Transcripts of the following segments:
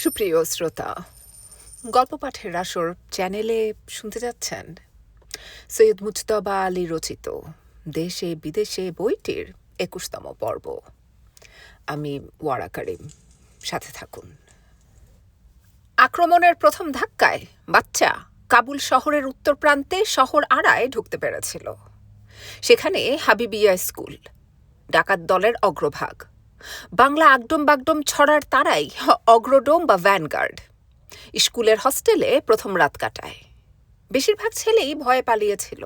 সুপ্রিয় শ্রোতা, গল্প পাঠের আসর চ্যানেলে শুনতে যাচ্ছেন সৈয়দ মুজতবা আলী রচিত দেশে বিদেশে বইটির ২১তম পর্ব। আমি ওয়ারা করিম, সাথে থাকুন। আক্রমণের প্রথম ধাক্কায় বাচ্চা কাবুল শহরের উত্তর প্রান্তে শহর আড়ায় ঢুকতে পেরেছিল। সেখানে হাবিবিয়া স্কুল, ডাকাত দলের অগ্রভাগ, বাংলা আগডম বাগডম ছড়ার তারাই অগ্রডোম বা ভ্যানগার্ড। স্কুলের হস্টেলে প্রথম রাত কাটায়। বেশিরভাগ ছেলেই ভয়ে পালিয়েছিল।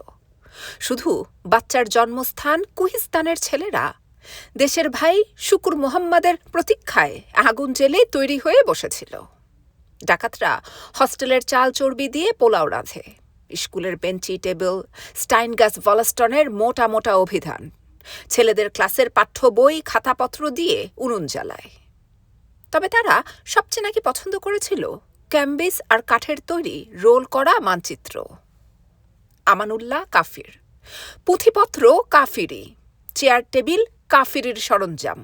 শুধু বাচ্চার জন্মস্থান কুহিস্তানের ছেলেরা দেশের ভাই শুকুর মুহাম্মাদের প্রতীক্ষায় আগুন জ্বেলে তৈরি হয়ে বসেছিল। ডাকাতরা হস্টেলের চাল চর্বি দিয়ে পোলাও রাঁধে। স্কুলের বেঞ্চি টেবিল, স্টাইনগাস ভলাস্টনের মোটা মোটা অভিধান, ছেলেদের ক্লাসের পাঠ্য বই খাতাপত্র দিয়ে উনুন জ্বালায়। তবে তারা সবচেয়ে নাকি পছন্দ করেছিল ক্যাম্বিস আর কাঠের তৈরি রোল করা মানচিত্র। আমানুল্লাহ কাফির, পুঁথিপত্র কাফিরি, চেয়ার টেবিল কাফিরির সরঞ্জাম,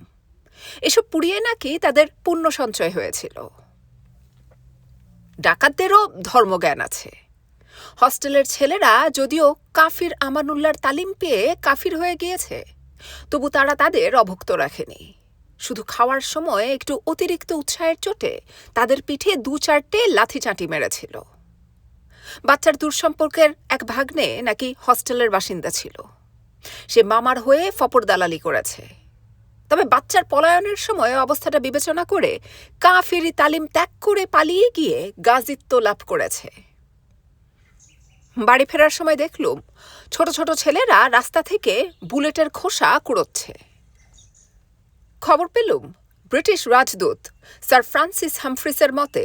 এসব পুড়িয়ে নাকি তাদের পুণ্য সঞ্চয় হয়েছিল। ডাকাতদেরও ধর্মজ্ঞান আছে। হস্টেলের ছেলেরা যদিও কাফির আমানুল্লাহর তালিম পেয়ে কাফির হয়ে গিয়েছে, তবু তারা তাদের অভুক্ত রাখেনি। শুধু খাওয়ার সময় একটু অতিরিক্ত উৎসাহের চোটে তাদের পিঠে ২-৪টে লাথিচাঁটি মেরেছিল। বাচ্চার দূরসম্পর্কের এক ভাগ্নে নাকি হস্টেলের বাসিন্দা ছিল। সে মামার হয়ে ফপর দালালি করেছে। তবে বাচ্চার পলায়নের সময় অবস্থাটা বিবেচনা করে কাফিরি তালিম ত্যাগ করে পালিয়ে গিয়ে গাজিত্ব লাভ করেছে। বাড়ি ফেরার সময় দেখলুম ছোট ছোট ছেলেরা রাস্তা থেকে বুলেটের খোসা কুড়োচ্ছে। খবর পেলুম ব্রিটিশ রাজদূত স্যার ফ্রান্সিস হামফ্রিসের মতে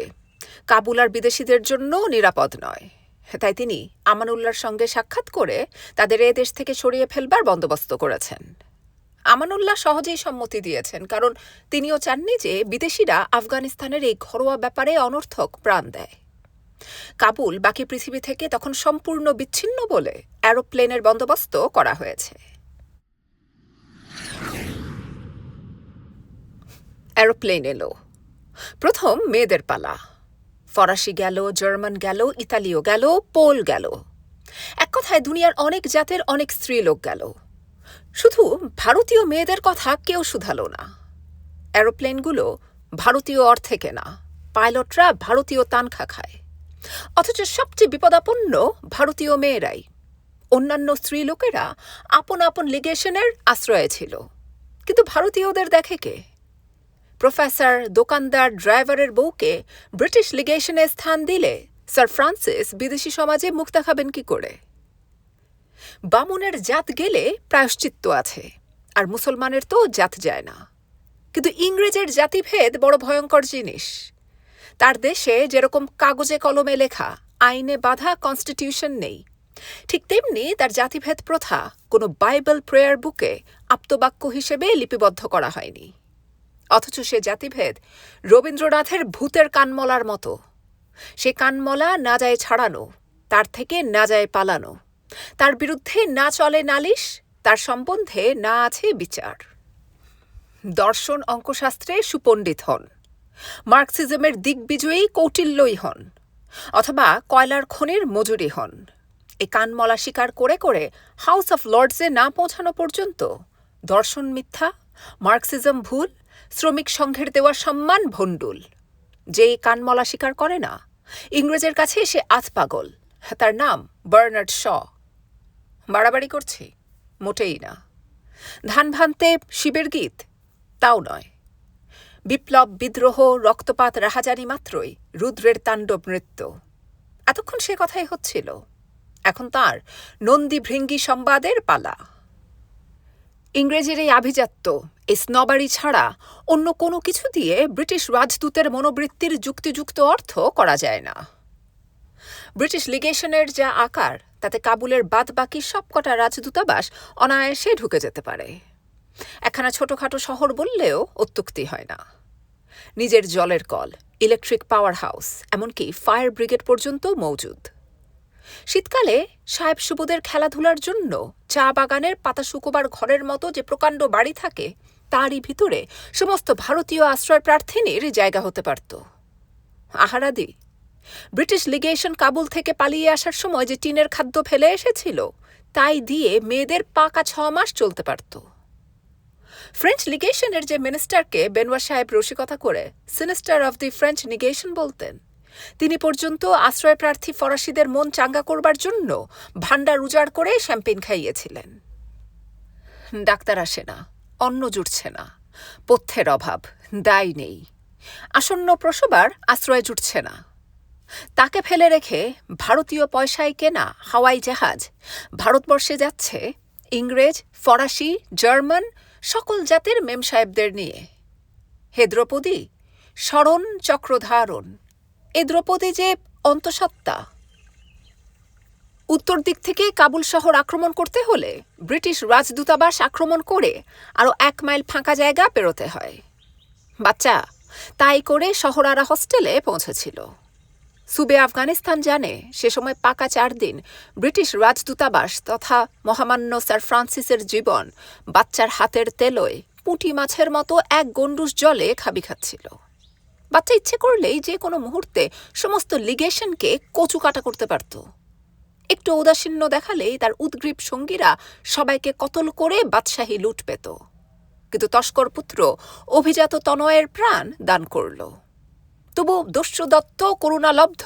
কাবুল আর বিদেশিদের জন্য নিরাপদ নয়। তাই তিনি আমানুল্লাহর সঙ্গে সাক্ষাৎ করে তাদের এ দেশ থেকে সরিয়ে ফেলবার বন্দোবস্ত করেছেন। আমানুল্লাহ সহজেই সম্মতি দিয়েছেন, কারণ তিনিও চাননি যে বিদেশিরা আফগানিস্তানের এই ঘরোয়া ব্যাপারে অনর্থক প্রাণ দেয়। কাবুল বাকি পৃথিবী থেকে তখন সম্পূর্ণ বিচ্ছিন্ন বলে অ্যারোপ্লেনের বন্দোবস্ত করা হয়েছে। অ্যারোপ্লেন এলো। প্রথম মেয়েদের পালা। ফরাসি গেল, জার্মান গেল, ইতালীয় গেল, পোল গেল। এক কথায় দুনিয়ার অনেক জাতের অনেক স্ত্রীলোক গেল। শুধু ভারতীয় মেয়েদের কথা কেউ শুধালো না। অ্যারোপ্লেনগুলো ভারতীয় অর্থে কেনা, পাইলটরা ভারতীয় তানখা খায়, অথচ সবচেয়ে বিপদাপন্ন ভারতীয় মেয়েরাই। অন্যান্য স্ত্রীলোকেরা আপন আপন লিগেশনের আশ্রয়ে ছিল, কিন্তু ভারতীয়দের দেখে কে? প্রফেসর, দোকানদার, ড্রাইভারের বউকে ব্রিটিশ লিগেশনে স্থান দিলে স্যার ফ্রান্সিস বিদেশি সমাজে মুখ দেখাবেন কি করে? বামুনের জাত গেলে প্রায়শ্চিত্ত আছে, আর মুসলমানের তো জাত যায় না। কিন্তু ইংরেজের জাতিভেদ বড় ভয়ঙ্কর জিনিস। তার দেশে যেরকম কাগজে কলমে লেখা আইনে বাঁধা কনস্টিটিউশন নেই, ঠিক তেমনি তার জাতিভেদ প্রথা কোনো বাইবেল প্রেয়ার বুকে আপ্তবাক্য হিসেবে লিপিবদ্ধ করা হয়নি। অথচ সে জাতিভেদ রবীন্দ্রনাথের ভূতের কানমলার মতো। সে কানমলা না যায় ছাড়ানো, তার থেকে না যায় পালানো, তার বিরুদ্ধে না চলে নালিশ, তার সম্বন্ধে না আছে বিচার। দর্শন অঙ্কশাস্ত্রে সুপণ্ডিত হন, মার্কসিজমের দিগ্বিজয়ী কৌটিল্যই হন, অথবা কয়লার খনির মজুরি হন, এ কানমলা স্বীকার করে করে হাউস অফ লর্ডসে না পৌঁছানো পর্যন্ত দর্শন মিথ্যা, মার্কসিজম ভুল, শ্রমিক সংঘের দেওয়া সম্মান ভণ্ডুল। যে কানমলা স্বীকার করে না, ইংরেজের কাছে সে আধপাগল। তার নাম বার্নার্ড শ। বাড়াবাড়ি করছি? মোটেই না। ধান ভানতে শিবের গীত? তাও নয়। বিপ্লব, বিদ্রোহ, রক্তপাত, রাহাজানি মাত্রই রুদ্রের তাণ্ডব নৃত্য। এতক্ষণ সে কথাই হচ্ছিল। এখন তার নন্দী ভৃঙ্গী সংবাদের পালা। ইংরেজের এই আভিজাত্য, এই স্নবারি ছাড়া অন্য কোনো কিছু দিয়ে ব্রিটিশ রাজদূতের মনোবৃত্তির যুক্তিযুক্ত অর্থ করা যায় না। ব্রিটিশ লিগেশনের যা আকার, তাতে কাবুলের বাদবাকি সবকটা রাজদূতাবাস অনায়াসে ঢুকে যেতে পারে। একখানা ছোটখাটো শহর বললেও অত্যুক্তি হয় না। নিজের জলের কল, ইলেকট্রিক পাওয়ার হাউস, এমনকি ফায়ার ব্রিগেড পর্যন্ত মৌজুদ। শীতকালে সাহেব সুবুদের খেলাধুলার জন্য চা বাগানের পাতা শুকোবার ঘরের মতো যে প্রকাণ্ড বাড়ি থাকে, তারই ভিতরে সমস্ত ভারতীয় আশ্রয় প্রার্থীর জায়গা হতে পারত। আহারাদি, ব্রিটিশ লিগেশন কাবুল থেকে পালিয়ে আসার সময় যে টিনের খাদ্য ফেলে এসেছিল তাই দিয়ে মেয়েদের পাকা 6 মাস চলতে পারত। ফ্রেঞ্চ লিগেশনের যে মিনিস্টারকে বেনোয়া সাহেব রসিকতা করে sinister of the French legation বলতেন, তিনি পর্যন্ত আশ্রয়প্রার্থী ফরাসিদের মন চাঙ্গা করবার জন্য ভাণ্ডার উজাড় করে শ্যাম্পেন খাইয়েছিলেন। ডাক্তার আসে না, অন্ন জুটছে না, পথ্যের অভাব, দায় নেই, আসন্ন প্রসবার আশ্রয় জুটছে না, তাকে ফেলে রেখে ভারতীয় পয়সায় কেনা হাওয়াই জাহাজ ভারতবর্ষে যাচ্ছে ইংরেজ, ফরাসি, জার্মান সকল জাতের মেম সাহেবদের নিয়ে। হে দ্রৌপদী, স্মরণ চক্রধারণ, এ দ্রৌপদী যে অন্তঃসত্ত্বা। উত্তর দিক থেকে কাবুল শহর আক্রমণ করতে হলে ব্রিটিশ রাজদূতাবাস আক্রমণ করে আরও 1 মাইল ফাঁকা জায়গা পেরোতে হয়। বাচ্চা তাই করে শহরারা হোস্টেলে পৌঁছেছিল। সুবে আফগানিস্তান জানে সে সময় পাকা 4 দিন ব্রিটিশ রাজদূতাবাস তথা মহামান্য স্যার ফ্রান্সিসের জীবন বাচ্চার হাতের তেলোয় পুঁটি মাছের মতো 1 গণ্ডুষ জলে খাবি খাচ্ছিল। বাচ্চা ইচ্ছে করলেই যে কোনো মুহূর্তে সমস্ত লিগেশনকে কচু কাটা করতে পারত। একটু ঔদাসীন্য দেখালেই তার উদ্গ্রীব সঙ্গীরা সবাইকে কতল করে বাদশাহী লুট পেত। কিন্তু তস্কর পুত্র অভিজাত তনয়ের প্রাণ দান করল। তবু দস্যুদত্ত করুণালব্ধ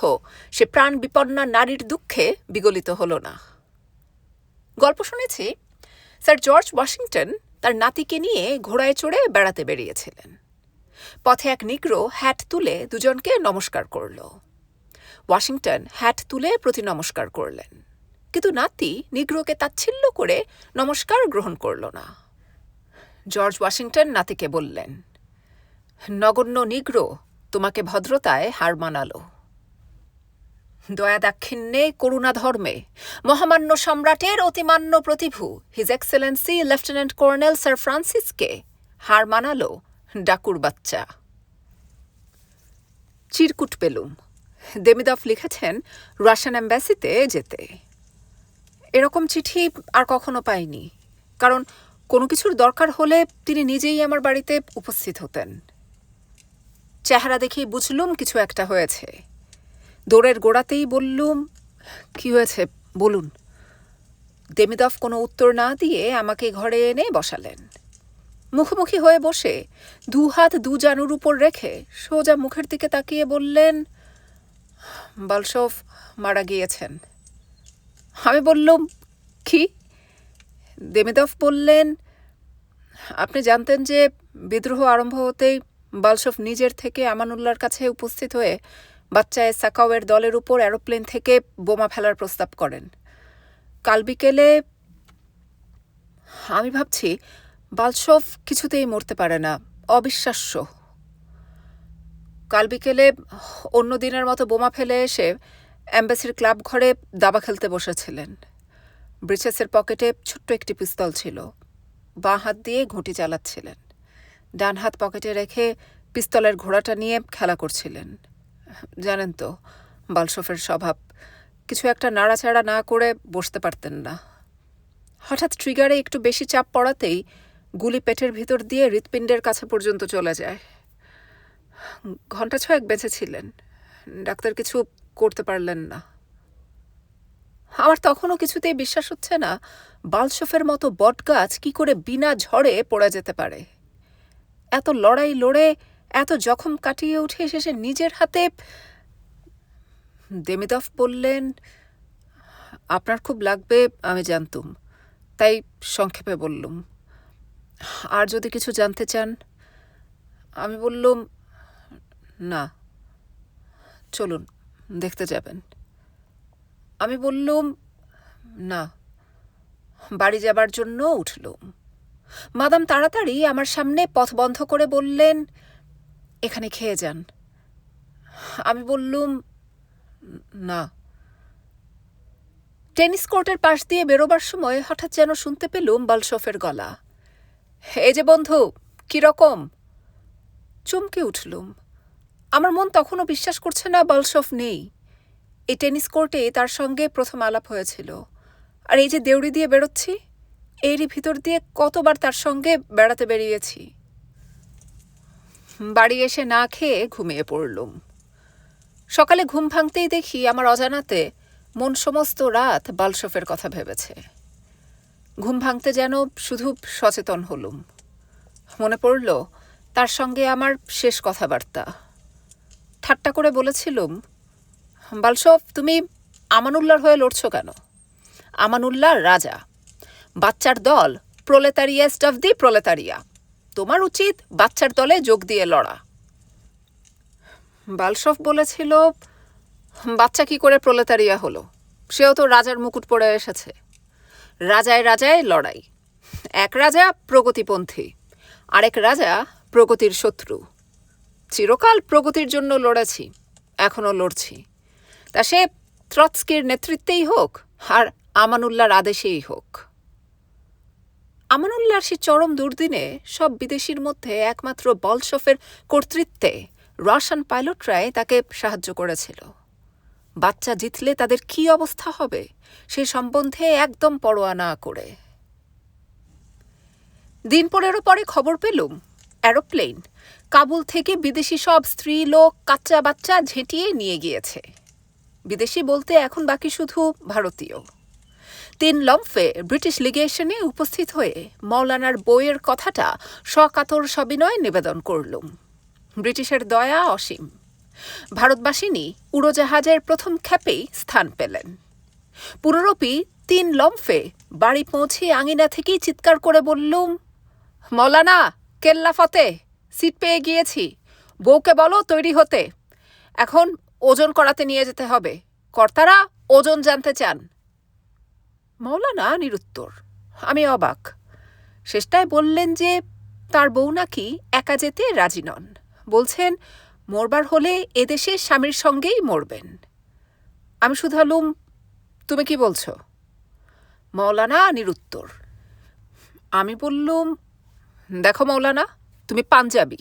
সে প্রাণ বিপন্না নারীর দুঃখে বিগলিত হল না। গল্প শুনেছি স্যার জর্জ ওয়াশিংটন তার নাতিকে নিয়ে ঘোড়ায় চড়ে বেড়াতে বেরিয়েছিলেন। পথে এক নিগ্রো হ্যাট তুলে দুজনকে নমস্কার করল। ওয়াশিংটন হ্যাট তুলে প্রতি নমস্কার করলেন, কিন্তু নাতি নিগ্রোকে তাচ্ছিল্য করে নমস্কার গ্রহণ করল না। জর্জ ওয়াশিংটন নাতিকে বললেন, নগণ্য নিগ্রো তোমাকে ভদ্রতায় হার মানালো। দয়া দাক্ষিণ্যে করুণা ধর্মে মহামান্য সম্রাটের অতিমান্য প্রতিভু his excellency lieutenant colonel sir ফ্রান্সিসকে হার মানালো ডাকুর বাচ্চা। চিরকুট পেলুম, দেমিদফ লিখেছেন রাশিয়ান এম্বাসিতে যেতে। এরকম চিঠি আর কখনো পাইনি, কারণ কোনো কিছুর দরকার হলে তিনি নিজেই আমার বাড়িতে উপস্থিত হতেন। চেহারা দেখেই বুঝলুম কিছু একটা হয়েছে। দৌড়ের গোড়াতেই বললুম, কি হয়েছে বলুন। দেমিদফ কোনো উত্তর না দিয়ে আমাকে ঘরে এনে বসালেন। মুখোমুখি হয়ে বসে 2 হাত 2 জানুর উপর রেখে সোজা মুখের দিকে তাকিয়ে বললেন, বালশভ মারা গিয়েছেন। আমি বললুম, কি? দেমিদফ বললেন, আপনি জানতেন যে বিদ্রোহ আরম্ভ হতেই বালশভ নিজের থেকে আমানুল্লাহর কাছে উপস্থিত হয়ে বাচ্চায় সাকাওয়ের দলের উপর এরোপ্লেন থেকে বোমা ফেলার প্রস্তাব করেন। কাল বিকেলে আমি ভাবছি বালশভ কিছুতেই মরতে পারে না, অবিশ্বাস্য। কাল বিকেলে অন্য দিনের মতো বোমা ফেলে এসে অ্যাম্বাসির ক্লাব ঘরে দাবা খেলতে বসেছিলেন। ব্রিচেসের পকেটে ছোট্ট একটি পিস্তল ছিল। বাঁ হাত দিয়ে ঘুঁটি চালাচ্ছিলেন, ডান হাত পকেটে রেখে পিস্তলের ঘোড়াটা নিয়ে খেলা করছিলেন। জানেন তো বালশভের স্বভাব, কিছু একটা নাড়াচাড়া না করে বসতে পারতেন না। হঠাৎ ট্রিগারে একটু বেশি চাপ পড়াতেই গুলি পেটের ভিতর দিয়ে হৃৎপিণ্ডের কাছে পর্যন্ত চলে যায়। ঘণ্টা 6 বেঁচেছিলেন, ডাক্তার কিছু করতে পারলেন না। আমার তখনও কিছুতেই বিশ্বাস হচ্ছে না বালশভের মতো বটগাছ কি করে বিনা ঝড়ে পড়ে যেতে পারে। এত লড়াই লড়ে এত জখম কাটিয়ে উঠে শেষে নিজের হাতে। দেমিদফ বললেন, আপনার খুব লাগবে আমি জানতুম, তাই সংক্ষেপে বললুম। আর যদি কিছু জানতে চান? আমি বললুম, না, চলুন দেখতে যাবেন। আমি বললুম, না। বাড়ি যাবার জন্য উঠলুম। মাদাম তাড়াতাড়ি আমার সামনে পথ বন্ধ করে বললেন, এখানে খেয়ে যান। আমি বললুম, না। টেনিস কোর্টের পাশ দিয়ে বেরোবার সময় হঠাৎ যেন শুনতে পেলুম বালশভের গলা, এই যে বন্ধু, কিরকম? চমকে উঠলুম। আমার মন তখনও বিশ্বাস করছে না বালশভ নেই। এই টেনিস কোর্টে তার সঙ্গে প্রথম আলাপ হয়েছিল, আর এই যে দেউড়ি দিয়ে বেরোচ্ছি, এরই ভিতর দিয়ে কতবার তার সঙ্গে বেড়াতে বেরিয়েছি। বাড়ি এসে না খেয়ে ঘুমিয়ে পড়লুম। সকালে ঘুম ভাঙতেই দেখি আমার অজানাতে মন সমস্ত রাত বালশফের কথা ভেবেছে। ঘুম ভাঙতে যেন শুধু সচেতন হলুম। মনে পড়ল তার সঙ্গে আমার শেষ কথাবার্তা। ঠাট্টা করে বলেছিলুম, বালশফ, তুমি আমানুল্লাহর হয়ে লড়ছ কেন? আমানুল্লাহ রাজা, বাচ্চার দল প্রোলেতারিয়াস্ট অফ দি প্রোলেতারিয়া। তোমার উচিত বাচ্চার দলে যোগ দিয়ে লড়া। বালশফ বলেছিল, বাচ্চা কি করে প্রোলেতারিয়া হলো? সেও তো রাজার মুকুট পরে এসেছে। রাজায় রাজায় লড়াই। এক রাজা প্রগতিপন্থী, আরেক রাজা প্রগতির শত্রু। চিরকাল প্রগতির জন্য লড়েছি, এখনও লড়ছি। তা সে ত্রৎস্কির নেতৃত্বেই হোক আর আমানুল্লাহর আদেশেই হোক। আমানুল্লাহর সে চরম দুর্দিনে সব বিদেশির মধ্যে একমাত্র বলশফের কর্তৃত্বে রাশিয়ান পাইলটরাই তাকে সাহায্য করেছিল। বাচ্চা জিতলে তাদের কি অবস্থা হবে সে সম্বন্ধে একদম পরোয়া না করে। দিন 15 পরে খবর পেলুম এরোপ্লেন কাবুল থেকে বিদেশি সব স্ত্রী লোক কাচ্চা বাচ্চা ঝেঁটিয়ে নিয়ে গিয়েছে। বিদেশি বলতে এখন বাকি শুধু ভারতীয়। 3 লম্ফে ব্রিটিশ লিগেশনে উপস্থিত হয়ে মৌলানার বইয়ের কথাটা সকাতর সবিনয় নিবেদন করলুম। ব্রিটিশের দয়া অসীম। ভারতবাসিনী উড়োজাহাজের প্রথম ক্ষেপেই স্থান পেলেন। পুনরপি 3 লম্ফে বাড়ি পৌঁছে আঙিনা থেকেই চিৎকার করে বললুম, মৌলানা কেল্লা ফতে, সিট পেয়ে গিয়েছি। বউকে বলো তৈরি হতে, এখন ওজন করাতে নিয়ে যেতে হবে। কর্তারা ওজন জানতে চান। মৌলানা নিরুত্তর। আমি অবাক। শেষটায় বললেন যে তার বউ নাকি একা যেতে রাজি নন। বলছেন মরবার হলে এদেশে স্বামীর সঙ্গেই মরবেন। আমি শুধালুম, তুমি কি বলছো? মৌলানা নিরুত্তর। আমি বললুম, দেখো মৌলানা, তুমি পাঞ্জাবি,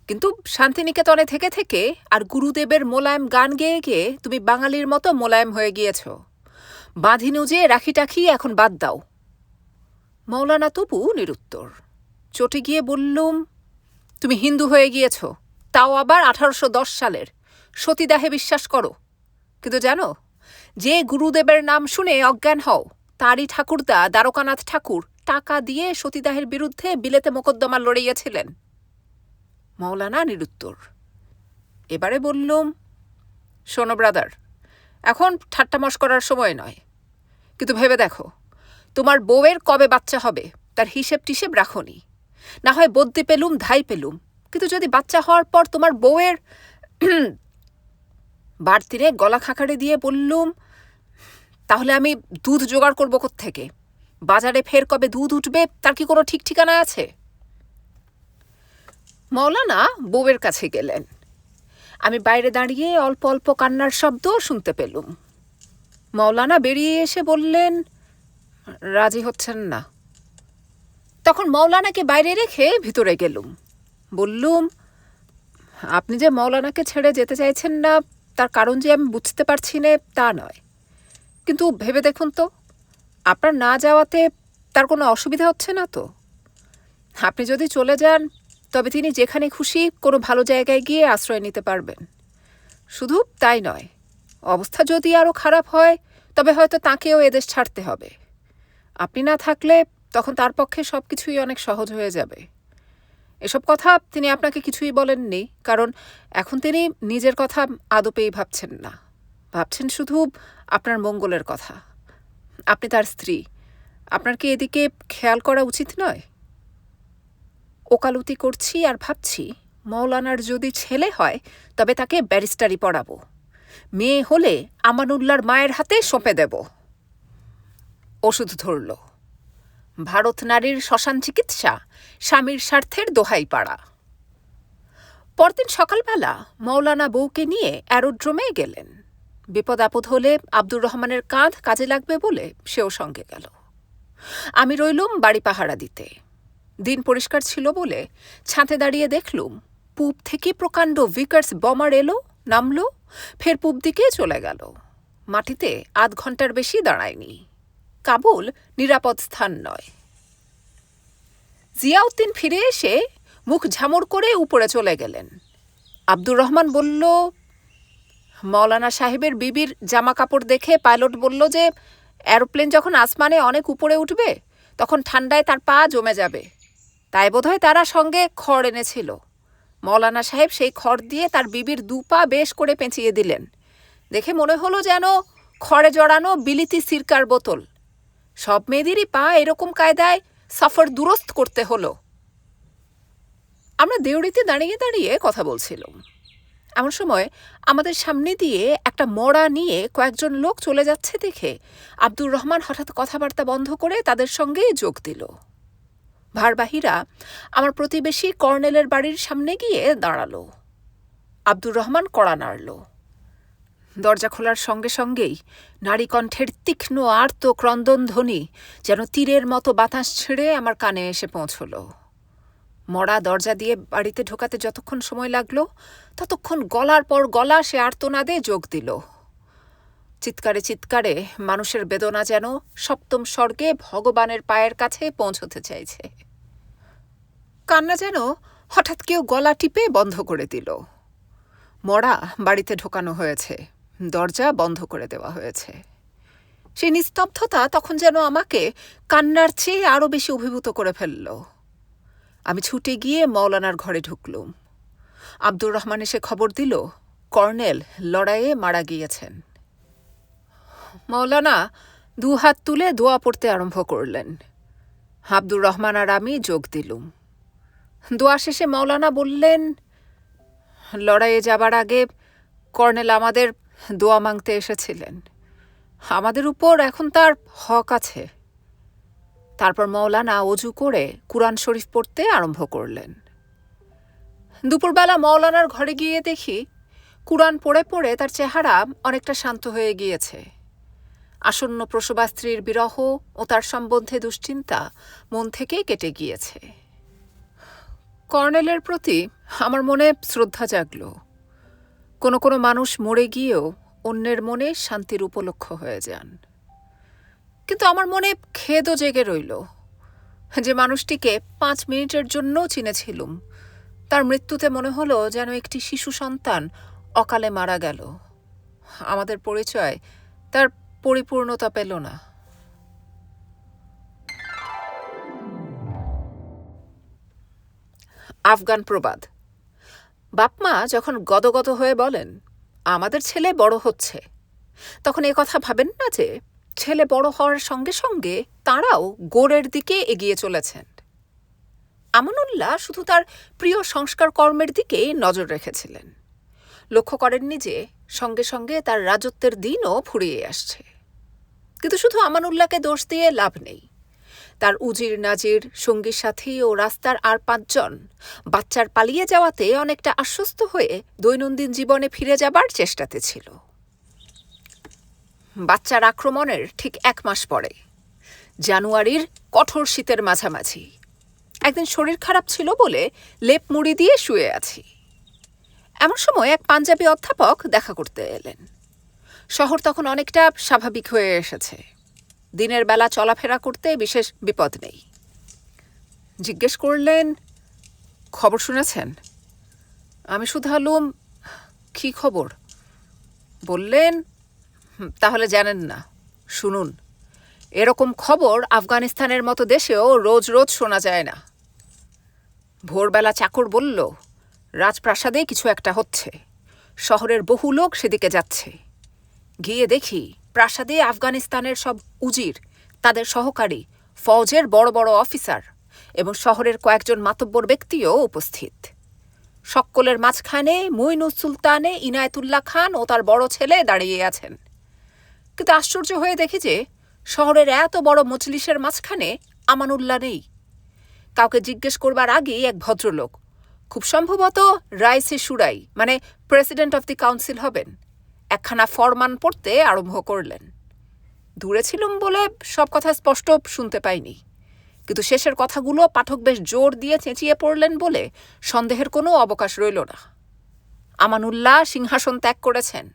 কিন্তু শান্তিনিকেতনে থেকে থেকে আর গুরুদেবের মোলায়েম গান গেয়ে গেয়ে তুমি বাঙালির মতো মোলায়েম হয়ে গিয়েছ। বাঁধি নুজে রাখি টাখি এখন বাদ দাও। মৌলানা তবু নিরুত্তর। চটে গিয়ে বললুম, তুমি হিন্দু হয়ে গিয়েছ, তাও আবার 1810 সালের। সতীদাহে বিশ্বাস করো। কিন্তু জানো, যে গুরুদেবের নাম শুনে অজ্ঞান হও তারই ঠাকুরদা দ্বারকানাথ ঠাকুর টাকা দিয়ে সতীদাহের বিরুদ্ধে বিলেতে মোকদ্দমা লড়িয়েছিলেন। মৌলানা নিরুত্তর। এবারে বললুম, শোনো ব্রাদার, এখন ঠাট্টামশ করার সময় নয়, কিন্তু ভেবে দেখো তোমার বউয়ের কবে বাচ্চা হবে তার হিসেব টিসেব রাখোনি। না হয় বদ্যি পেলুম ধাই পেলুম, কিন্তু যদি বাচ্চা হওয়ার পর তোমার বউয়ের বাড়তিরে গলা খাকারে দিয়ে বললুম, তাহলে আমি দুধ জোগাড় করবো কোত্থেকে? বাজারে ফের কবে দুধ উঠবে তার কি কোনো ঠিক ঠিকানা আছে? মৌলানা বউয়ের কাছে গেলেন। আমি বাইরে দাঁড়িয়ে অল্প অল্প কান্নার শব্দ শুনতে পেলুম। মৌলানা বেরিয়ে এসে বললেন, রাজি হচ্ছেন না। তখন মৌলানাকে বাইরে রেখে ভিতরে গেলুম। বললুম, আপনি যে মৌলানাকে ছেড়ে যেতে চাইছেন না তার কারণ যে আমি বুঝতে পারছি না তা নয়, কিন্তু ভেবে দেখুন তো, আপনার না যাওয়াতে তার কোনো অসুবিধা হচ্ছে না তো? আপনি যদি চলে যান তবে তিনি যেখানে খুশি কোনো ভালো জায়গায় গিয়ে আশ্রয় নিতে পারবেন। শুধু তাই নয়, অবস্থা যদি আরও খারাপ হয় তবে হয়তো তাঁকেও এদেশ ছাড়তে হবে। আপনি না থাকলে তখন তার পক্ষে সব কিছুই অনেক সহজ হয়ে যাবে। এসব কথা তিনি আপনাকে কিছুই বলেননি, কারণ এখন তিনি নিজের কথা আদপেই ভাবছেন না। ভাবছেন শুধু আপনার মঙ্গলের কথা। আপনি তার স্ত্রী, আপনার কি এদিকে খেয়াল করা উচিত নয়? ওকালতি করছি আর ভাবছি মৌলানার যদি ছেলে হয় তবে তাকে ব্যারিস্টারি পড়াবো, মেয়ে হলে আমানুল্লাহর মায়ের হাতে সঁপে দেব। ওষুধ ধরল, ভারত নারীর শ্মশান চিকিৎসা, স্বামীর স্বার্থের দোহাই পাড়া। পরদিন সকালবেলা মৌলানা বউকে নিয়ে অ্যারোড্রোমে গেলেন। বিপদ আপদ হলে আব্দুর রহমানের কাঁধ কাজে লাগবে বলে সেও সঙ্গে গেল। আমি রইলুম বাড়ি পাহারা দিতে। দিন পরিষ্কার ছিল বলে ছাদে দাঁড়িয়ে দেখলুম পূব থেকে প্রকাণ্ড ভিকার্স বমার এলো, নামলো, ফের পূব দিকে চলে গেল। মাটিতে আধ ঘন্টার বেশি দাঁড়ায়নি। কাবুল নিরাপদ স্থান নয়। জিয়াউদ্দিন ফিরে এসে মুখ ঝামর করে উপরে চলে গেলেন। আব্দুর রহমান বলল, মৌলানা সাহেবের বিবির জামা কাপড় দেখে পাইলট বলল যে এরোপ্লেন যখন আসমানে অনেক উপরে উঠবে তখন ঠান্ডায় তার পা জমে যাবে, তাই বোধহয় তারা সঙ্গে খড় এনেছিল। মৌলানা সাহেব সেই খড় দিয়ে তার বিবির 2 পা বেশ করে পেঁচিয়ে দিলেন। দেখে মনে হলো যেন খড়ে জড়ানো বিলিতি সিরকার বোতল। সব মেয়েদেরই পা এরকম কায়দায় সফর দুরস্ত করতে হলো। আমরা দেউড়িতে দাঁড়িয়ে দাঁড়িয়ে কথা বলছিলাম। এমন সময় আমাদের সামনে দিয়ে একটা মড়া নিয়ে কয়েকজন লোক চলে যাচ্ছে দেখে আব্দুর রহমান হঠাৎ কথাবার্তা বন্ধ করে তাদের সঙ্গেই যোগ দিল। ভারবাহীরা আমার প্রতিবেশী কর্নেলের বাড়ির সামনে গিয়ে দাঁড়ালো। আব্দুর রহমান কড়া নাড়ল। দরজা খোলার সঙ্গে সঙ্গেই নারী কণ্ঠের তীক্ষ্ণ আর্ত ক্রন্দন ধ্বনি যেন তীরের মতো বাতাস ছেড়ে আমার কানে এসে পৌঁছল। মড়া দরজা দিয়ে বাড়িতে ঢোকাতে যতক্ষণ সময় লাগলো ততক্ষণ গলার পর গলা সে আর্তনাদে যোগ দিল। চিৎকারে চিৎকারে মানুষের বেদনা যেন সপ্তম স্বর্গে ভগবানের পায়ের কাছে পৌঁছতে চাইছে। কান্না যেন হঠাৎ কেউ গলা টিপে বন্ধ করে দিল। মড়া বাড়িতে ঢোকানো হয়েছে, দরজা বন্ধ করে দেওয়া হয়েছে। সেই নিস্তব্ধতা তখন যেন আমাকে কান্নার চেয়ে আরও বেশি অভিভূত করে ফেলল। আমি ছুটে গিয়ে মৌলানার ঘরে ঢুকলুম। আব্দুর রহমান এসে খবর দিল কর্নেল লড়াইয়ে মারা গিয়েছেন। মৌলানা 2 হাত তুলে দোয়া পড়তে আরম্ভ করলেন। আব্দুর রহমান আর আমি যোগ দিলুম। দোয়া শেষে মৌলানা বললেন, লড়াইয়ে যাবার আগে কর্নেল আমাদের দোয়া মাংতে এসেছিলেন। আমাদের উপর এখন তার হক আছে। তারপর মৌলানা অজু করে কুরআন শরীফ পড়তে আরম্ভ করলেন। দুপুরবেলা মৌলানার ঘরে গিয়ে দেখি কুরআন পড়ে পড়ে তার চেহারা অনেকটা শান্ত হয়ে গিয়েছে। আসন্ন প্রসবা স্ত্রীর বিরহ ও তার সম্বন্ধে দুশ্চিন্তা মন থেকেই কেটে গিয়েছে। কর্নেলের প্রতি আমার মনে শ্রদ্ধা জাগল। কোনো কোনো মানুষ মরে গিয়েও অন্যের মনে শান্তির উপলক্ষ হয়ে যান। কিন্তু আমার মনে খেদও জেগে রইল যে মানুষটিকে 5 মিনিটের জন্য চিনেছিলুম, তার মৃত্যুতে মনে হলো যেন একটি শিশু সন্তান অকালে মারা গেল। আমাদের পরিচয় তার পরিপূর্ণতা পেল না। আফগান প্রবাদ। বাপমা যখন গদগদ হয়ে বলেন আমাদের ছেলে বড় হচ্ছে, তখন এ কথা ভাবেন না যে ছেলে বড় হওয়ার সঙ্গে সঙ্গে তাঁরাও গোড়ের দিকে এগিয়ে চলেছেন। আমানুল্লাহ শুধু তার প্রিয় সংস্কার কর্মের দিকে নজর রেখেছিলেন। লক্ষ্য করেননি যে সঙ্গে সঙ্গে তার রাজত্বের দিনও ফুরিয়ে আসছে। কিন্তু শুধু আমানুল্লাহকে দোষ দিয়ে লাভ নেই। তার উজির নাজির সঙ্গী সাথী ও রাস্তার আর 5 জন বাচ্চার পালিয়ে যাওয়াতে অনেকটা আশ্বস্ত হয়ে দৈনন্দিন জীবনে ফিরে যাবার চেষ্টাতে ছিল। বাচ্চার আক্রমণের ঠিক 1 মাস পরে, জানুয়ারির কঠোর শীতের মাঝামাঝি, একদিন শরীর খারাপ ছিল বলে লেপ মুড়ি দিয়ে শুয়ে আছি। এমন সময় এক পাঞ্জাবি অধ্যাপক দেখা করতে এলেন। শহর তখন অনেকটা স্বাভাবিক হয়ে এসেছে। দিনের বেলা চলাফেরা করতে বিশেষ বিপদ নেই। জিজ্ঞেস করলেন, খবর শুনেছেন? আমি শুধালুম, কী খবর? বললেন, তাহলে জানেন না, শুনুন। এরকম খবর আফগানিস্তানের মতো দেশেও রোজ রোজ শোনা যায় না। ভোরবেলা চাকর বলল, রাজপ্রাসাদে কিছু একটা হচ্ছে। শহরের বহু লোক সেদিকে যাচ্ছে। গিয়ে দেখি প্রাসাদে আফগানিস্তানের সব উজির, তাদের সহকারী, ফৌজের বড় বড় অফিসার এবং শহরের কয়েকজন মাতব্বর ব্যক্তিও উপস্থিত। সকলের মাঝখানে মুইনুস সুলতানে ইনায়েতুল্লাহ খান ও তার বড় ছেলে দাঁড়িয়ে আছেন। কিন্তু আশ্চর্য হয়ে দেখি যে শহরের এত বড় মজলিসের মাঝখানে আমানুল্লাহ নেই। কাউকে জিজ্ঞেস করবার আগেই এক ভদ্রলোক, খুব সম্ভবত রাইসে শুরাই মানে প্রেসিডেন্ট অফ দি কাউন্সিল হবেন, একখানা ফরমান পড়তে আরম্ভ করলেন। দূরে ছিলুম বলে সব কথা স্পষ্ট শুনতে পাইনি, কিন্তু শেষের কথাগুলো পাঠক বেশ জোর দিয়ে চেঁচিয়ে পড়লেন বলে সন্দেহের কোনো অবকাশ রইল না। আমানুল্লাহ সিংহাসন ত্যাগ করেছেন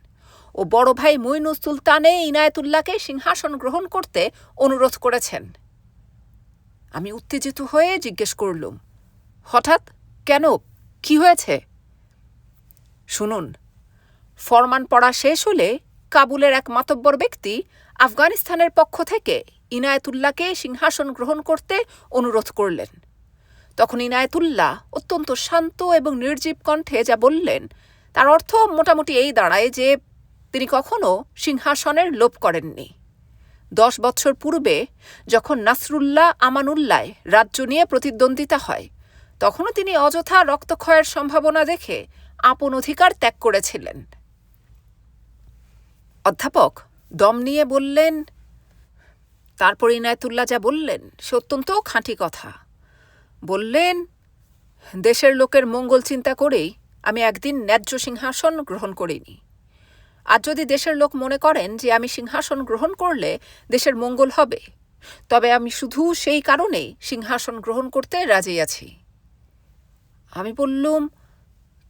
ও বড় ভাই মুইনুস সুলতানে ইনায়েতুল্লাহকে সিংহাসন গ্রহণ করতে অনুরোধ করেছেন। আমি উত্তেজিত হয়ে জিজ্ঞেস করলুম, হঠাৎ কেন, কি হয়েছে? শুনুন, ফরমান পড়া শেষ হলে কাবুলের এক মাতব্বর ব্যক্তি আফগানিস্তানের পক্ষ থেকে ইনায়েতুল্লাহকে সিংহাসন গ্রহণ করতে অনুরোধ করলেন। তখন ইনায়েতুল্লাহ অত্যন্ত শান্ত এবং নির্জীব কণ্ঠে যা বললেন তার অর্থ মোটামুটি এই দাঁড়ায় যে তিনি কখনো সিংহাসনের লোভ করেননি। 10 বছর পূর্বে যখন নাসরুল্লাহ আমানুল্লাহ রাজ্য নিয়ে প্রতিদ্বন্দ্বিতা হয়, তখনও তিনি অযথা রক্তক্ষয়ের সম্ভাবনা দেখে আপন অধিকার ত্যাগ করেছিলেন। অধ্যাপক দম নিয়ে বললেন, তারপর ইনায়েতুল্লাহ যা বললেন সে অত্যন্ত খাঁটি কথা। বললেন, দেশের লোকের মঙ্গল চিন্তা করেই আমি একদিন ন্যায্য সিংহাসন গ্রহণ করিনি। আর যদি দেশের লোক মনে করেন যে আমি সিংহাসন গ্রহণ করলে দেশের মঙ্গল হবে, তবে আমি শুধু সেই কারণেই সিংহাসন গ্রহণ করতে রাজি আছি। আমি বললুম,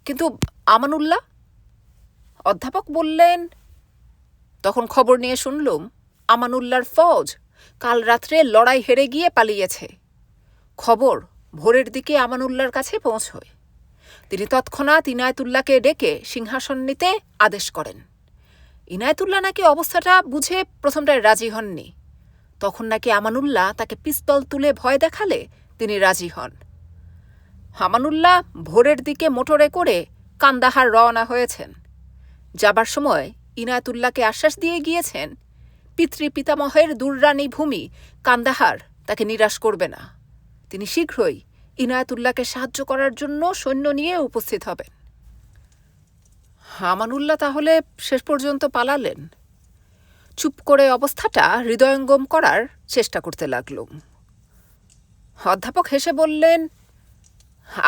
কিন্তু আমানুল্লাহ? অধ্যাপক বললেন, তখন খবর নিয়ে শুনলুম আমানুল্লাহর ফৌজ কাল রাত্রে লড়াই হেরে গিয়ে পালিয়েছে। খবর ভোরের দিকে আমানুল্লাহর কাছে পৌঁছয়। তিনি তৎক্ষণাৎ ইনায়েতুল্লাহকে ডেকে সিংহাসন নিতে আদেশ করেন। ইনায়েতুল্লাহ নাকি অবস্থাটা বুঝে প্রথমটায় রাজি হননি। তখন নাকি আমানুল্লাহ তাকে পিস্তল তুলে ভয় দেখালে তিনি রাজি হন। আমানুল্লাহ ভোরের দিকে মোটরে করে কান্দাহার রওনা হয়েছেন। যাবার সময় ইনায়েতুল্লাহকে আশ্বাস দিয়ে গিয়েছেন, পিতৃপিতামহের দুর্রানী ভূমি কান্দাহার তাকে নিরাশ করবে না। তিনি শীঘ্রই ইনায়েতুল্লাহকে সাহায্য করার জন্য সৈন্য নিয়ে উপস্থিত হবেন। আমানুল্লাহ তাহলে শেষ পর্যন্ত পালালেন। চুপ করে অবস্থাটা হৃদয়ঙ্গম করার চেষ্টা করতে লাগলুম। অধ্যাপক হেসে বললেন,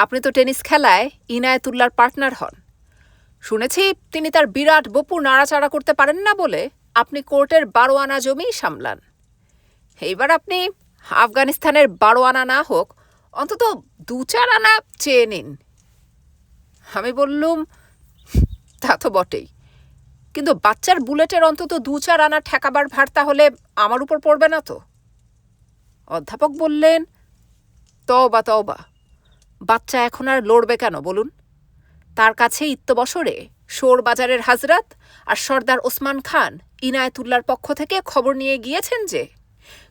আপনি তো টেনিস খেলায় ইনায়েতুল্লাহর পার্টনার হন। শুনেছি তিনি তার বিরাট বপু নাড়াচাড়া করতে পারেন না বলে আপনি কোর্টের 12 আনা জমি সামলান। এইবার আপনি আফগানিস্তানের 12 আনা না হোক, অন্তত 2-4 আনা চেয়ে নিন। আমি বললুম, তা তো বটেই, কিন্তু বাচ্চার বুলেটের অন্তত 2-4 আনা ঠেকাবার ভার তাহলে আমার উপর পড়বে না তো? অধ্যাপক বললেন, তওবা তওবা, বাচ্চা এখন আর লড়বে কেন বলুন? তার কাছে ইত্যবসরে শোর বাজারের হাজরাত আর সর্দার ওসমান খান ইনায়েতুল্লাহর পক্ষ থেকে খবর নিয়ে গিয়েছেন যে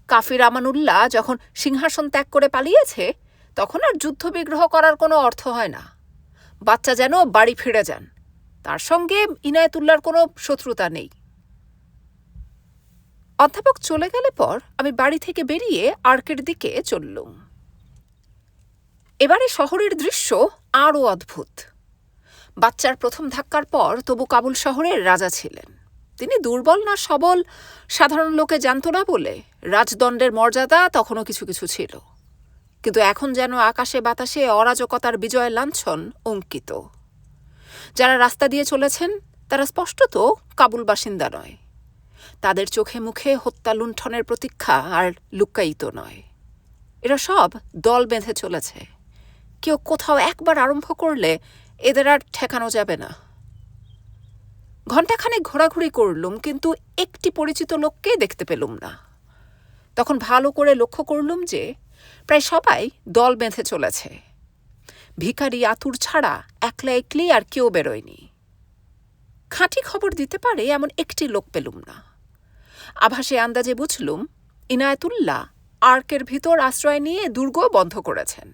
কাফির আমানুল্লাহ যখন সিংহাসন ত্যাগ করে পালিয়েছে, তখন আর যুদ্ধবিগ্রহ করার কোনো অর্থ হয় না। বাচ্চা যেন বাড়ি ফিরে যান, তার সঙ্গে ইনায়েতুল্লাহর কোনো শত্রুতা নেই। অধ্যাপক চলে গেলে পর আমি বাড়ি থেকে বেরিয়ে আর্কের দিকে চললুম। এবারে শহরের দৃশ্য আরও অদ্ভুত। বাচ্চার প্রথম ধাক্কার পর তবু কাবুল শহরের রাজা ছিলেন। তিনি দুর্বল না সবল সাধারণ লোকে জানত না বলে রাজদণ্ডের মর্যাদা তখনও কিছু কিছু ছিল, কিন্তু এখন যেন আকাশে বাতাসে অরাজকতার বিজয় লাঞ্ছন অঙ্কিত। যারা রাস্তা দিয়ে চলেছেন তারা স্পষ্টত কাবুল বাসিন্দা নয়। তাদের চোখে মুখে হত্যা লুণ্ঠনের প্রতীক্ষা আর লুক্কায়িত নয়। এরা সব দল বেঁধে চলেছে। কেউ কোথাও একবার আরম্ভ করলে এদের আর ঠেকানো যাবে না। ঘণ্টাখানেক ঘোরাঘুরি করলুম, কিন্তু একটি পরিচিত লোককে দেখতে পেলুম না। তখন ভালো করে লক্ষ্য করলুম যে প্রায় সবাই দল বেঁধে চলেছে। ভিখারি আতুর ছাড়া একলা একলি আর কেউ বেরোয়নি। খাঁটি খবর দিতে পারে এমন একটি লোক পেলুম না। আভাসে আন্দাজে বুঝলুম ইনায়েতুল্লাহ আর্কের ভিতর আশ্রয় নিয়ে দুর্গ বন্ধ করেছেন।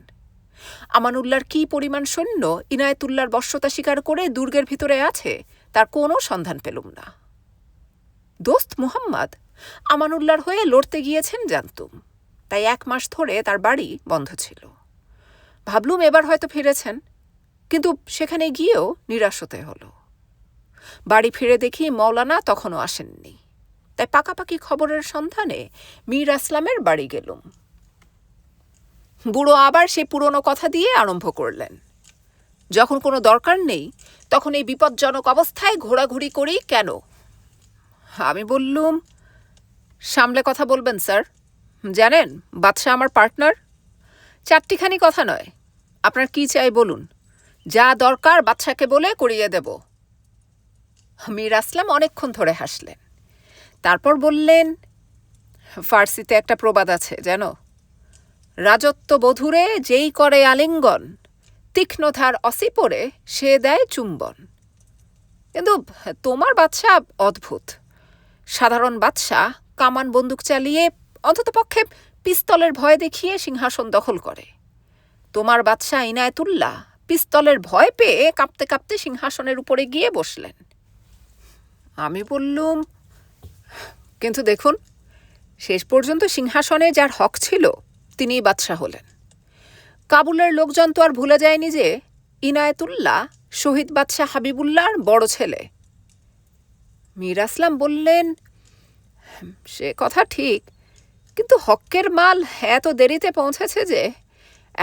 আমানুল্লাহর কি পরিমাণ সৈন্য ইনায়েতুল্লাহর বশ্যতা স্বীকার করে দুর্গের ভিতরে আছে তার কোনো সন্ধান পেলুম না। দোস্ত মুহাম্মদ আমানুল্লাহর হয়ে লড়তে গিয়েছেন জানতুম, তাই 1 মাস ধরে তার বাড়ি বন্ধ ছিল। ভাবলুম এবার হয়তো ফিরেছেন, কিন্তু সেখানে গিয়েও নিরাশ হতে হলো। বাড়ি ফিরে দেখি মৌলানা তখনও আসেননি, তাই পাকাপাকি খবরের সন্ধানে মীর আসলামের বাড়ি গেলুম। বুড়ো আবার সে পুরনো কথা দিয়ে আরম্ভ করলেন, যখন কোনো দরকার নেই তখন এই বিপজ্জনক অবস্থায় ঘোরাঘুরি করি কেন? আমি বললুম, সামলে কথা বলবেন স্যার। জানেন বাদশাহ আমার পার্টনার। 4টিখানি কথা নয়, আপনার কি চাই বলুন, যা দরকার বাদশাহকে বলে করিয়ে দেব। মীর আসলাম অনেকক্ষণ ধরে হাসলেন, তারপর বললেন, ফার্সিতে একটা প্রবাদ আছে জানো, রাজত্ব বধূরে যেই করে আলিঙ্গন, তীক্ষ্ণধার অসি পরে সে দেয় চুম্বন। কিন্তু তোমার বাদশা অদ্ভুত। সাধারণ বাদশা কামান বন্দুক চালিয়ে, অন্ততপক্ষে পিস্তলের ভয় দেখিয়ে সিংহাসন দখল করে। তোমার বাদশা ইনায়েতুল্লাহ পিস্তলের ভয় পেয়ে কাঁপতে কাঁপতে সিংহাসনের উপরে গিয়ে বসলেন। আমি বললুম, কিন্তু দেখুন, শেষ পর্যন্ত সিংহাসনে যার হক ছিল তিনিই বাদশা হলেন। কাবুলের লোকজন তো আর ভুলে যায়নি যে ইনায়েতুল্লাহ শহীদ বাদশাহ হাবিবুল্লাহর বড় ছেলে। মীর আসলাম বললেন, সে কথা ঠিক, কিন্তু হকের মাল এত দেরিতে পৌঁছেছে যে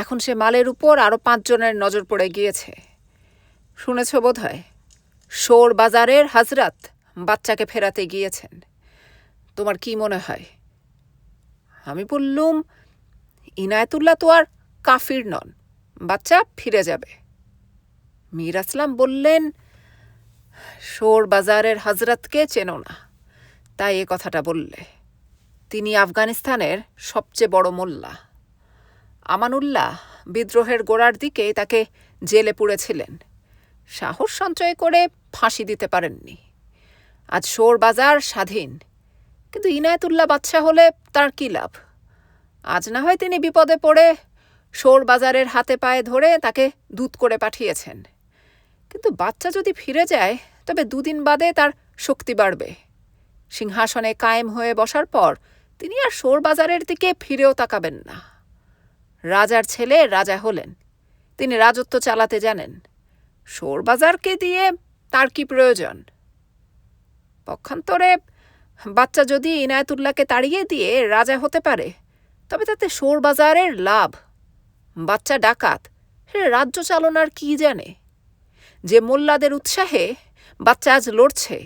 এখন সে মালের উপর আরও 5 জনের নজর পড়ে গিয়েছে। শুনেছ বোধ হয় শোর বাজারের হাজরাত বাচ্চাকে ফেরাতে গিয়েছেন। তোমার কি মনে হয়? আমি বললুম, ইনায়েতুল্লাহ তো আর কাফির নন, বাচ্চা ফিরে যাবে। মীর আসলাম বললেন, শোর বাজারের হজরতকে চেনো না, তাই এ কথাটা বললে। তিনি আফগানিস্তানের সবচেয়ে বড় মোল্লা। আমানুল্লাহ বিদ্রোহের গোড়ার দিকে তাকে জেলে পুড়েছিলেন, সাহস সঞ্চয় করে ফাঁসি দিতে পারেননি। আজ শোর বাজার স্বাধীন, কিন্তু ইনায়েতুল্লাহ বাদশা হলে তার কি লাভ? আজ না হয় তিনি বিপদে পড়ে শোর বাজারের হাতে পায়ে ধরে তাকে দূত করে পাঠিয়েছেন, কিন্তু বাচ্চা যদি ফিরে যায় তবে 2 দিন বাদে তার শক্তি বাড়বে। সিংহাসনে কায়েম হয়ে বসার পর তিনি আর শোর বাজারের দিকে ফিরেও তাকাবেন না। রাজার ছেলে রাজা হলেন, তিনি রাজত্ব চালাতে জানেন। শোর বাজারকে দিয়ে তার কি প্রয়োজন? পক্ষান্তরে বাচ্চা যদি ইনায়েতুল্লাহকে তাড়িয়ে দিয়ে রাজা হতে পারে তবে তাতে শোর বাজারের লাভ। বাচ্চা ডাকাত, সে রাজ্য চালনার কি জানে? যে মোল্লাদের উৎসাহে বাচ্চা আজ লড়ছে,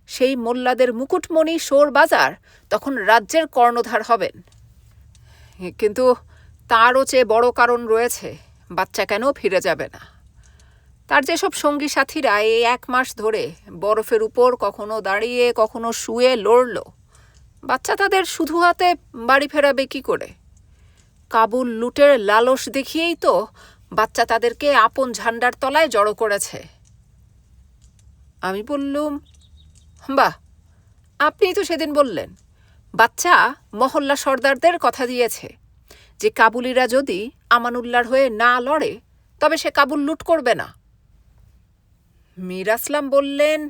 সেই মোল্লাদের মুকুটমণি শোর বাজার তখন রাজ্যের কর্ণধার হবেন। কিন্তু তারও চেয়ে বড় কারণ রয়েছে বাচ্চা কেন ফিরে যাবে না। তার যেসব সঙ্গী সাথীরা এই 1 মাস ধরে বরফের উপর কখনো দাঁড়িয়ে কখনো শুয়ে লড়ল, বাচ্চা তাদের শুধু হাতে বাড়ি ফেরাবে কি করে? কাবুল লুটের লালস দেখিয়েই তো বাচ্চা তাদেরকে আপন ঝান্ডার তলায় জড়ো করেছে। আমি বললুম, বাহ, আপনি তো সেদিন বললেন বাচ্চা মহল্লা সর্দারদের কথা দিয়েছে যে কাবুলিরা যদি আমানুল্লাহর হয়ে না লড়ে তবে সে কাবুল লুট করবে না। মীর আসলাম বললেন,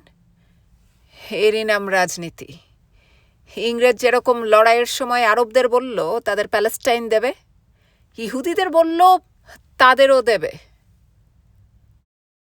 এরই নাম রাজনীতি। ইংরেজ যেরকম লড়াইয়ের সময় আরবদের বলল তাদের প্যালেস্টাইন দেবে, ইহুদিদের বলল তাদেরও দেবে।